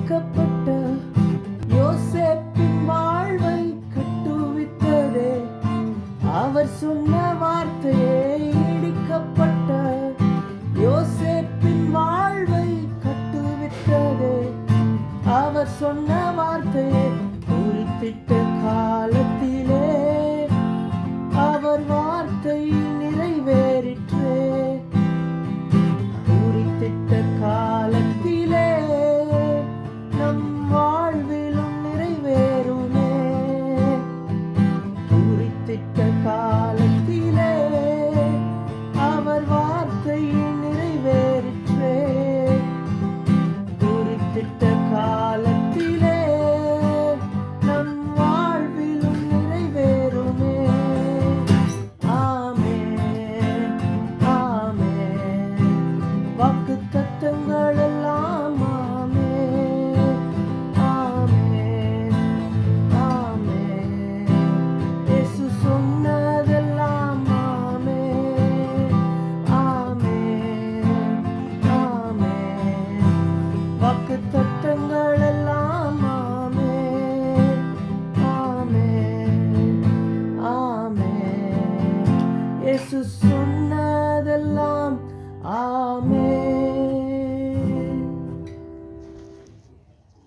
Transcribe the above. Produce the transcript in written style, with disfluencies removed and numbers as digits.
நீடிக்கப்பட்ட யோசேப்பின் வாழ்வை கட்டுவித்ததே அவர் சொன்ன வார்த்தையே. நீடிக்கப்பட்ட யோசேப்பின் வாழ்வை கட்டுவித்ததே அவர் சொன்ன வார்த்தையே. குறித்திட்ட காலத்திலே அவர் வார்த்தை நிறைவேறிற்றே. குறித்திட்ட காலத்திலே நம் வாழ்விலும் நிறைவேறுமே. குறித்திட்ட காலத்திலே அவர் வார்த்தை நிறைவேறிற்றே. குறித்திட்ட காலத்திலே நம் வாழ்விலும் நிறைவேறுமே. ஆமென், ஆமென். வாக்குத்தத்தங்கள் எல்லாம் ஆமென், ஆமென், ஆமென். இயேசு சொன்னதெல்லாம் ஆமென், ஆமென், ஆமென். வாக்குத்தத்தங்கள் எல்லாம் ஆமென், ஆமென், ஆமென். இயேசு